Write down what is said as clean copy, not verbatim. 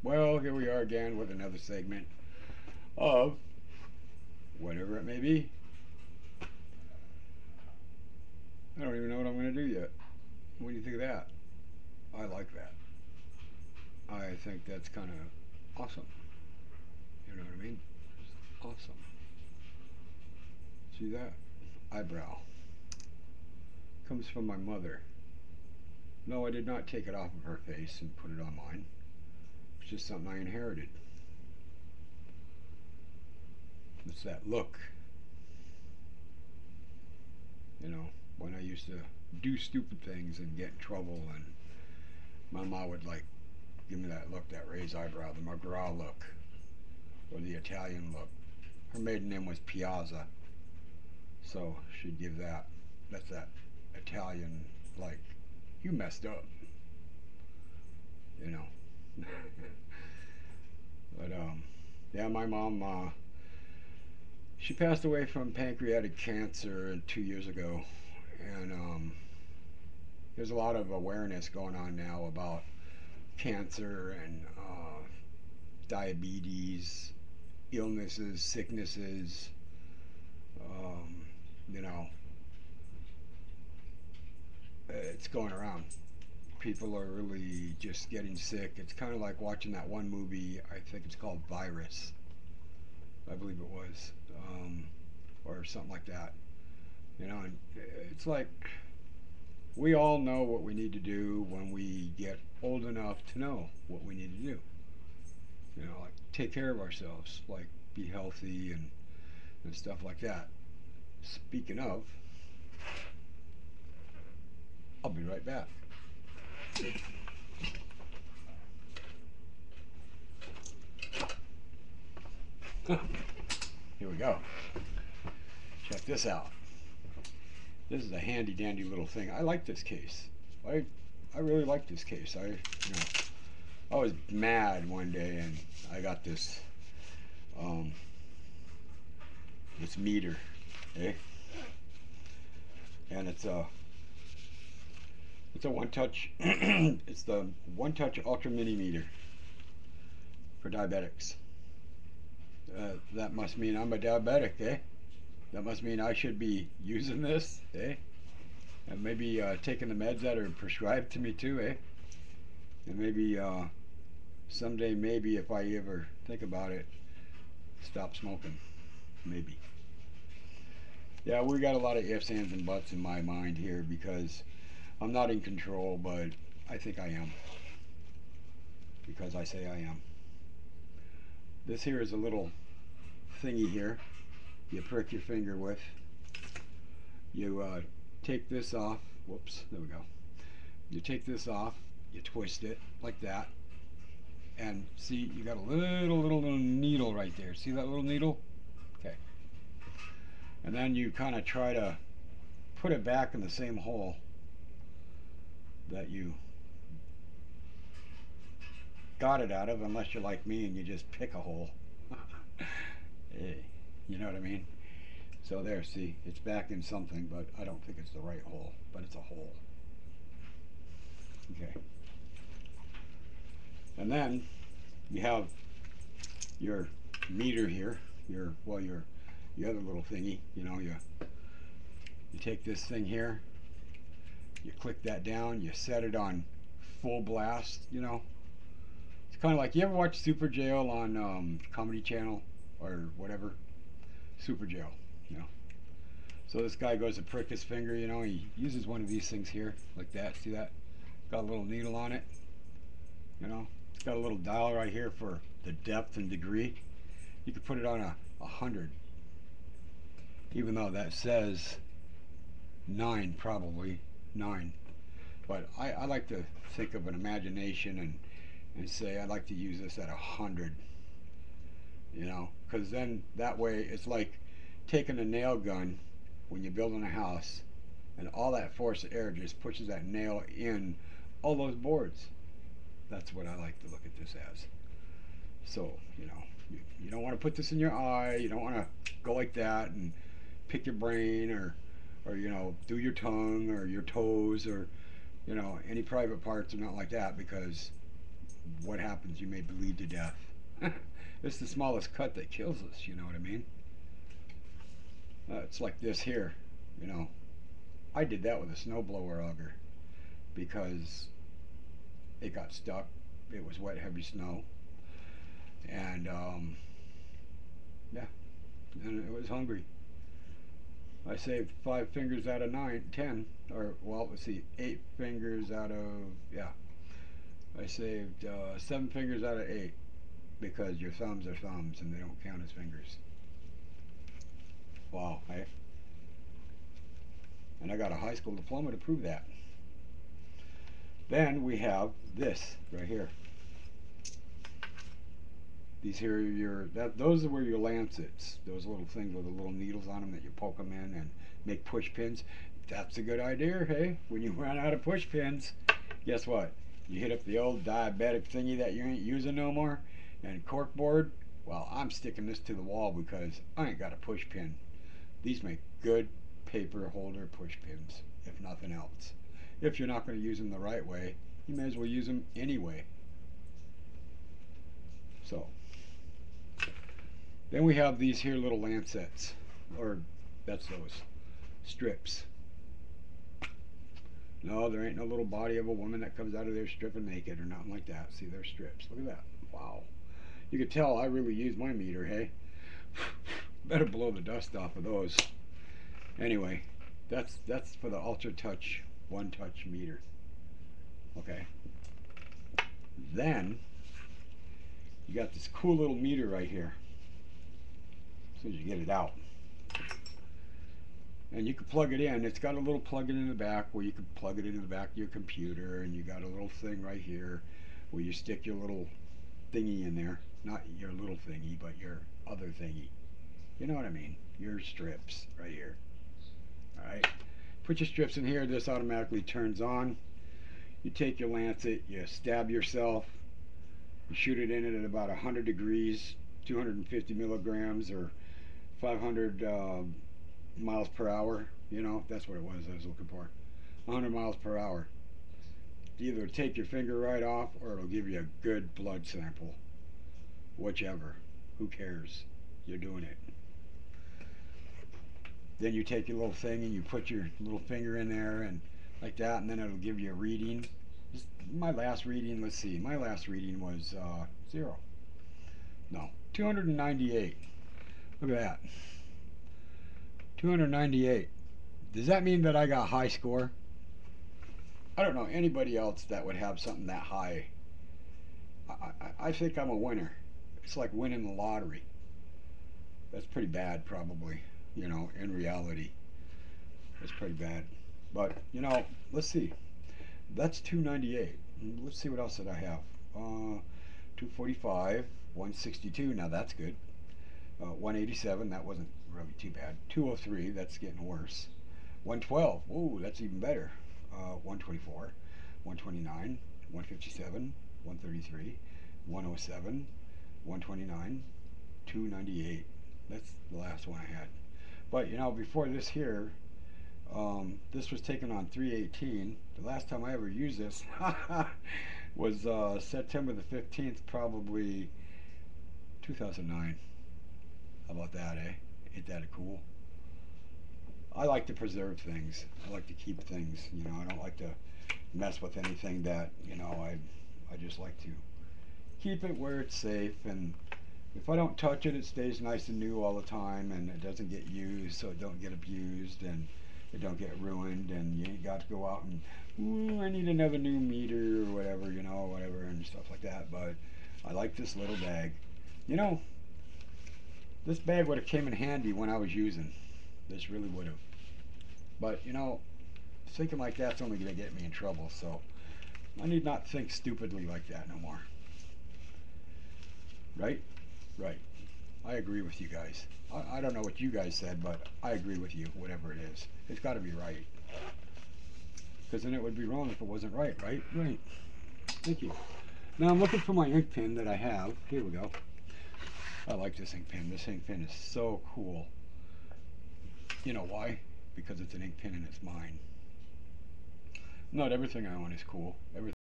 Well, here we are again with another segment of whatever it may be. I don't even know what I'm going to do yet. What do you think of that? I like that. I think that's kind of awesome. You know what I mean? Awesome. See that? Eyebrow. Comes from my mother. No, I did not take it off of her face and put it on mine. It's just something I inherited. It's that look. You know, when I used to do stupid things and get in trouble, and my mom would like give me that look, that raised eyebrow, the McGraw look, or the Italian look. Her maiden name was Piazza, so she'd give that. That's that Italian, like, you messed up, you know. But yeah, my mom, she passed away from pancreatic cancer 2 years ago, and there's a lot of awareness going on now about cancer and diabetes, illnesses, sicknesses. Um, you know, it's going around. People are really just getting sick. It's kind of like watching that one movie. I think it's called Virus. I believe it was, or something like that. You know, and it's like we all know what we need to do when we get old enough to know what we need to do. You know, like take care of ourselves, like be healthy and stuff like that. Speaking of, I'll be right back. Here we go. Check this out. This is a handy dandy little thing. I like this case. I I really like this case. I was mad one day and I got um, this meter, eh? And it's a one touch. It's the one touch ultra mini meter for diabetics. That must mean I'm a diabetic, eh? That must mean I should be using this, eh? And maybe taking the meds that are prescribed to me too, eh? And maybe someday, maybe if I ever think about it, stop smoking. Maybe. Yeah, we got a lot of ifs, ands, and buts in my mind here because I'm not in control, but I think I am because I say I am. This here is a little thingy here. You prick your finger with. You take this off. Whoops, there we go. You take this off. You twist it like that, and see, you got a little needle right there. See that little needle? Okay. And then you kind of try to put it back in the same hole that you got it out of, unless you're like me and you just pick a hole. Hey, you know what I mean? So there, see, it's back in something, but I don't think it's the right hole, but it's a hole. Okay. And then you have your meter here, your other little thingy, you take this thing here, you click that down, you set it on full blast, It's kind of like, you ever watch Super Jail on Comedy Channel or whatever? Super Jail, you know. So this guy goes to prick his finger, he uses one of these things here, like that, see that? Got a little needle on it, It's got a little dial right here for the depth and degree. You could put it on a 100, even though that says 9, probably 9. But I like to think of an imagination and say I'd like to use this at 100, because then that way it's like taking a nail gun when you're building a house, and all that force of air just pushes that nail in all those boards. That's what I like to look at this as. So, you don't want to put this in your eye. You don't want to go like that and pick your brain or do your tongue or your toes or, any private parts or not like that because what happens? You may bleed to death. It's the smallest cut that kills us, you know what I mean? It's like this here, you know. I did that with a snowblower auger because it got stuck. It was wet, heavy snow. And, yeah, and it was hungry. I saved 5 fingers out of 10, or, well, let's see, 8 fingers out of, yeah. I saved 7 fingers out of 8 because your thumbs are thumbs and they don't count as fingers. Wow, hey? And I got a high school diploma to prove that. Then we have this right here. These here are those are where your lancets, those little things with the little needles on them that you poke them in and make push pins. That's a good idea, hey? When you run out of push pins, guess what? You hit up the old diabetic thingy that you ain't using no more, and corkboard. Well, I'm sticking this to the wall because I ain't got a push pin. These make good paper holder push pins, if nothing else. If you're not going to use them the right way, you may as well use them anyway. So, then we have these here little lancets, or that's those strips. No, there ain't no little body of a woman that comes out of there stripping naked or nothing like that. See, they're strips. Look at that. Wow. You can tell I really use my meter, hey? Better blow the dust off of those. Anyway, that's for the Ultra Touch one-touch meter. Okay. Then you got this cool little meter right here. As soon as you get it out. And you can plug it in. It's got a little plug-in in the back where you can plug it into the back of your computer, and you got a little thing right here where you stick your little thingy in there. Not your little thingy, but your other thingy. You know what I mean? Your strips right here. Alright. Put your strips in here. This automatically turns on. You take your lancet, you stab yourself, you shoot it in it at about 100 degrees, 250 milligrams, or 500 miles per hour. You know, that's what it was I was looking for. 100 miles per hour. Either take your finger right off, or it'll give you a good blood sample. Whichever. Who cares? You're doing it. Then you take your little thing and you put your little finger in there and like that, and then it'll give you a reading. My last reading, let's see, my last reading was 0. No, 298. Look at that. 298. Does that mean that I got a high score? I don't know anybody else that would have something that high. I think I'm a winner. It's like winning the lottery. That's pretty bad, probably. You know, in reality, that's pretty bad. But you know, let's see. That's 298. Let's see what else did I have. 245, 162. Now that's good. 187. That wasn't really too bad. 203. That's getting worse. 112. Ooh, that's even better. 124, 129, 157, 133, 107, 129, 298. That's the last one I had. But you know, before this here, this was taken on 318. The last time I ever used this was September the 15th, probably 2009. How about that, eh? Ain't that cool? I like to preserve things. I like to keep things. You know, I don't like to mess with anything that, you know, I just like to keep it where it's safe, and if I don't touch it, it stays nice and new all the time, and it doesn't get used, so it don't get abused, and it don't get ruined, and you ain't got to go out and, I need another new meter or whatever, you know, whatever, and stuff like that. But I like this little bag. You know, this bag would have came in handy when I was using. This really would have. But, you know, thinking like that's only going to get me in trouble, so I need not think stupidly like that no more. Right? Right. I agree with you guys. I don't know what you guys said, but I agree with you, whatever it is. It's got to be right. Because then it would be wrong if it wasn't right, right? Right. Thank you. Now I'm looking for my ink pen that I have. Here we go. I like this ink pen. This ink pen is so cool. You know why? Because it's an ink pen and it's mine. Not everything I own is cool. Everything